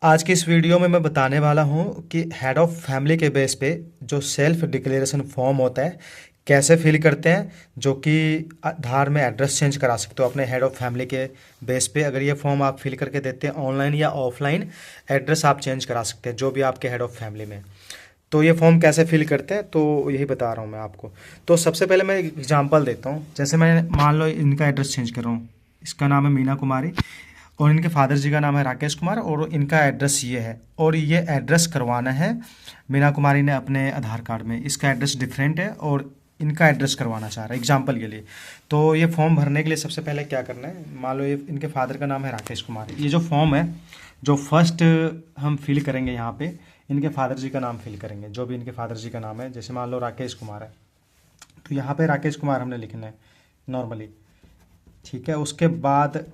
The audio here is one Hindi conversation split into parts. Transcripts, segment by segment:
आज की इस वीडियो में मैं बताने वाला हूँ कि हेड ऑफ़ फैमिली के बेस पे जो सेल्फ डिक्लेरेशन फॉर्म होता है कैसे फिल करते हैं, जो कि आधार में एड्रेस चेंज करा सकते हो अपने हेड ऑफ़ फैमिली के बेस पे। अगर ये फॉर्म आप फिल करके देते हैं ऑनलाइन या ऑफलाइन, एड्रेस आप चेंज करा सकते हैं जो भी आपके हेड ऑफ़ फैमिली में। तो ये फॉर्म कैसे फिल करते हैं तो यही बता रहा हूँ मैं आपको। तो सबसे पहले मैं एक एग्जांपल देता हूँ। जैसे मैं मान लो इनका एड्रेस चेंज कर रहा हूँ, इसका नाम है मीना कुमारी और इनके फादर जी का नाम है राकेश कुमार और इनका एड्रेस ये है और ये एड्रेस करवाना है मीना कुमारी ने अपने आधार कार्ड में। इसका एड्रेस डिफरेंट है और इनका एड्रेस करवाना चाह रहा है एग्जाम्पल के लिए। तो ये फॉर्म भरने के लिए सबसे पहले क्या करना है, मान लो ये इनके फादर का नाम है राकेश कुमार। ये जो फॉर्म है जो फर्स्ट हम फिल करेंगे यहाँ पे इनके फादर जी का नाम फिल करेंगे, जो भी इनके फादर जी का नाम है। जैसे मान लो राकेश कुमार है तो यहाँ पे राकेश कुमार हमने लिखना है नॉर्मली, ठीक है। उसके बाद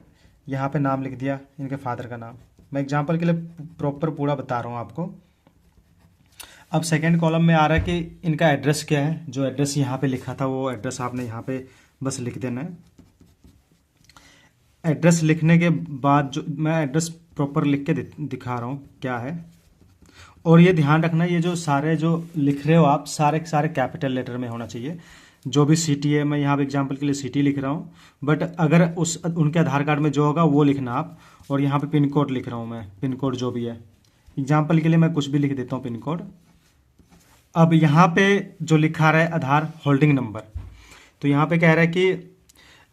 यहाँ पे नाम लिख दिया इनके फादर का नाम। मैं एग्जांपल के लिए प्रॉपर पूरा बता रहा हूँ आपको। अब सेकंड कॉलम में आ रहा है कि इनका एड्रेस क्या है। जो एड्रेस यहाँ पे लिखा था वो एड्रेस आपने यहाँ पे बस लिख देना है। एड्रेस लिखने के बाद जो मैं एड्रेस प्रॉपर लिख के दिखा रहा हूँ क्या है। और ये ध्यान रखना, ये जो सारे जो लिख रहे हो आप सारे के सारे कैपिटल लेटर में होना चाहिए। जो भी सिटी है, मैं यहाँ पे एग्जांपल के लिए सिटी लिख रहा हूँ, बट अगर उनके आधार कार्ड में जो होगा वो लिखना आप। और यहाँ पे पिन कोड लिख रहा हूँ मैं, पिन कोड जो भी है एग्जांपल के लिए मैं कुछ भी लिख देता हूँ पिन कोड। अब यहाँ पे जो लिखा रहा है आधार होल्डिंग नंबर, तो यहाँ पे कह रहा है कि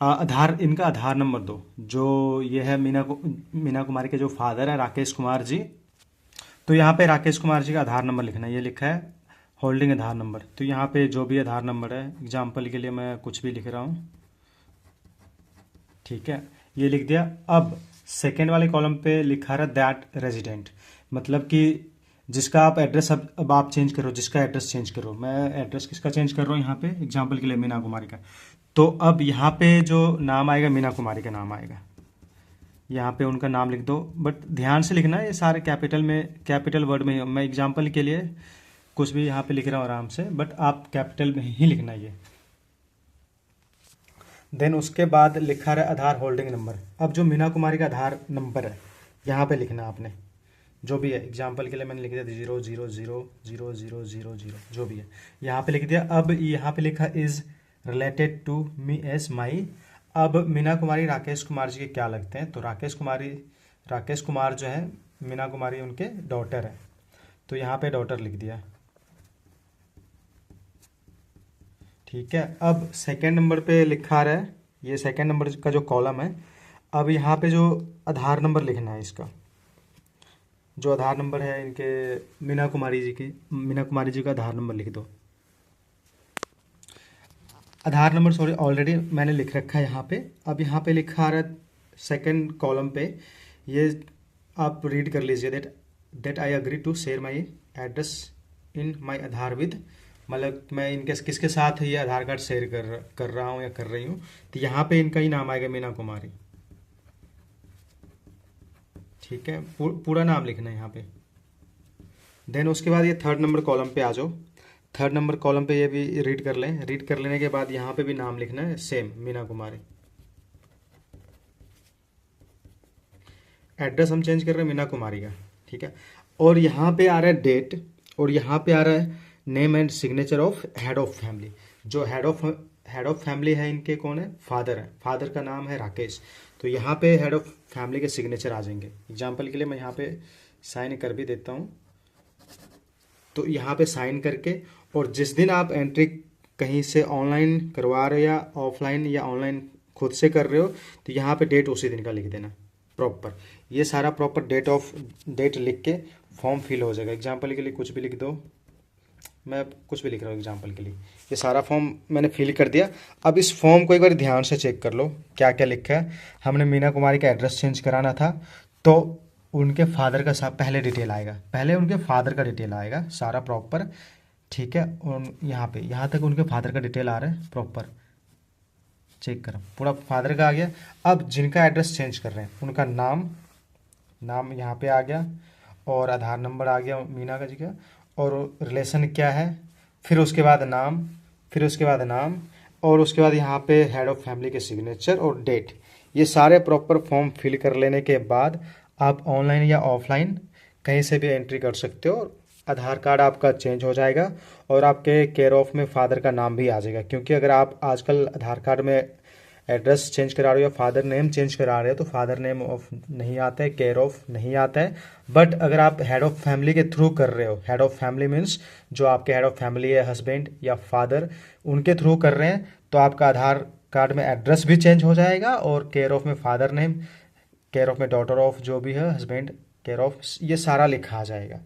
आधार इनका आधार नंबर दो। जो ये है मीना कुमारी के जो फादर है राकेश कुमार जी, तो यहाँ पे राकेश कुमार जी का आधार नंबर लिखना है। ये लिखा है होल्डिंग आधार नंबर, तो यहाँ पे जो भी आधार नंबर है एग्जाम्पल के लिए मैं कुछ भी लिख रहा हूँ, ठीक है, ये लिख दिया। अब सेकेंड वाले कॉलम पे लिखा रहा दैट रेजिडेंट, मतलब कि जिसका आप एड्रेस अब आप चेंज करो, जिसका एड्रेस चेंज करो। मैं एड्रेस किसका चेंज कर रहा हूँ यहाँ पे एग्जाम्पल के लिए मीना कुमारी का। तो अब यहाँ पे जो नाम आएगा मीना कुमारी का नाम आएगा, यहाँ पे उनका नाम लिख दो, बट ध्यान से लिखना है ये सारे कैपिटल में, कैपिटल वर्ड में। मैं एग्जाम्पल के लिए कुछ भी यहाँ पे लिख रहा हूँ आराम से, बट आप कैपिटल में ही लिखना है ये। देन उसके बाद लिखा रहा आधार होल्डिंग नंबर। अब जो मीना कुमारी का आधार नंबर है यहाँ पे लिखना आपने, जो भी है एग्जाम्पल के लिए मैंने लिख दिया 0000000 जो भी है यहाँ पे लिख दिया। अब यहाँ पे लिखा is related to me as my. अब मीना कुमारी राकेश कुमार जी के क्या लगते हैं, तो राकेश कुमार जो है मीना कुमारी उनके डॉटर है, तो यहाँ पे डॉटर लिख दिया, ठीक है। अब सेकेंड नंबर पे लिखा रहा है, ये सेकेंड नंबर का जो कॉलम है, अब यहाँ पे जो आधार नंबर लिखना है इसका, जो आधार नंबर है इनके मीना कुमारी जी का आधार नंबर लिख दो। आधार नंबर सॉरी ऑलरेडी मैंने लिख रखा है यहाँ पे। अब यहाँ पे लिखा आ रहा है सेकेंड कॉलम पे, ये आप रीड कर लीजिए, that I agree to share my address in my Aadhaar with, मतलब मैं इनके किसके साथ ये आधार कार्ड शेयर कर रहा हूँ या कर रही हूँ। तो यहाँ पे इनका ही नाम आएगा मीना कुमारी, ठीक है, पूरा नाम लिखना है यहाँ पे। देन उसके बाद ये थर्ड नंबर कॉलम पे आ जाओ। थर्ड नंबर कॉलम पे ये भी रीड कर लें। रीड कर लेने के बाद यहाँ पे भी नाम लिखना है सेम मीना कुमारी। एड्रेस हम चेंज कर रहे हैं मीना कुमारी का, ठीक है। और यहाँ पे आ रहा है डेट, और यहाँ पे आ रहा है name and signature of head of family. जो हेड ऑफ फैमिली है इनके कौन है, फादर है, फादर का नाम है राकेश, तो यहाँ पे हेड ऑफ फैमिली के सिग्नेचर आ जाएंगे। एग्जाम्पल के लिए मैं यहाँ पे साइन कर भी देता हूँ, तो यहाँ पे साइन करके, और जिस दिन आप एंट्री कहीं से ऑनलाइन करवा रहे हो या ऑफलाइन या ऑनलाइन खुद से कर रहे हो, तो यहाँ पे डेट उसी दिन का लिख देना प्रॉपर। ये सारा प्रॉपर डेट लिख के फॉर्म फिल हो जाएगा। एग्जाम्पल के लिए कुछ भी लिख दो, मैं कुछ भी लिख रहा हूँ एग्जाम्पल के लिए। ये सारा फॉर्म मैंने फिल कर दिया। अब इस फॉर्म को एक बार ध्यान से चेक कर लो क्या क्या लिखा है। हमने मीना कुमारी का एड्रेस चेंज कराना था, तो उनके फादर का सब पहले डिटेल आएगा, पहले उनके फादर का डिटेल आएगा सारा प्रॉपर, ठीक है। और यहाँ तक उनके फादर का डिटेल आ रहा है प्रॉपर, चेक करो पूरा फादर का आ गया। अब जिनका एड्रेस चेंज कर रहे हैं उनका नाम यहाँ पे आ गया, और आधार नंबर आ गया मीना का जी का, और रिलेशन क्या है, फिर उसके बाद नाम, और उसके बाद यहाँ पे हेड ऑफ फैमिली के सिग्नेचर और डेट। ये सारे प्रॉपर फॉर्म फिल कर लेने के बाद आप ऑनलाइन या ऑफलाइन कहीं से भी एंट्री कर सकते हो और आधार कार्ड आपका चेंज हो जाएगा और आपके केयर ऑफ में फादर का नाम भी आ जाएगा। क्योंकि अगर आप आजकल आधार कार्ड में एड्रेस चेंज करा रहे हो या फादर नेम चेंज करा रहे हो तो फादर नेम ऑफ नहीं आता है, केयर ऑफ नहीं आता है। बट अगर आप हेड ऑफ फैमिली के थ्रू कर रहे हो, हेड ऑफ फैमिली मीन्स जो आपके हेड ऑफ फैमिली है, हस्बैंड या फादर, उनके थ्रू कर रहे हैं तो आपका आधार कार्ड में एड्रेस भी चेंज हो जाएगा और केयर ऑफ में फादर नेम, केयर ऑफ में डॉटर ऑफ जो भी है, हस्बैंड केयर ऑफ, ये सारा लिखा आ जाएगा।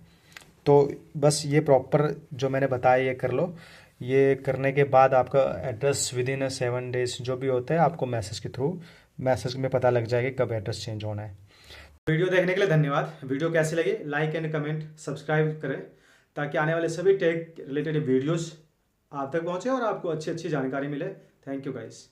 तो बस ये प्रॉपर जो मैंने बताया ये कर लो। ये करने के बाद आपका एड्रेस विद इन 7 डेज जो भी होता है आपको मैसेज के थ्रू, मैसेज में पता लग जाएगा कब एड्रेस चेंज होना है। वीडियो देखने के लिए धन्यवाद। वीडियो कैसी लगी लाइक एंड कमेंट सब्सक्राइब करें ताकि आने वाले सभी टेक रिलेटेड वीडियोस आप तक पहुंचे और आपको अच्छी अच्छी जानकारी मिले। Thank you guys.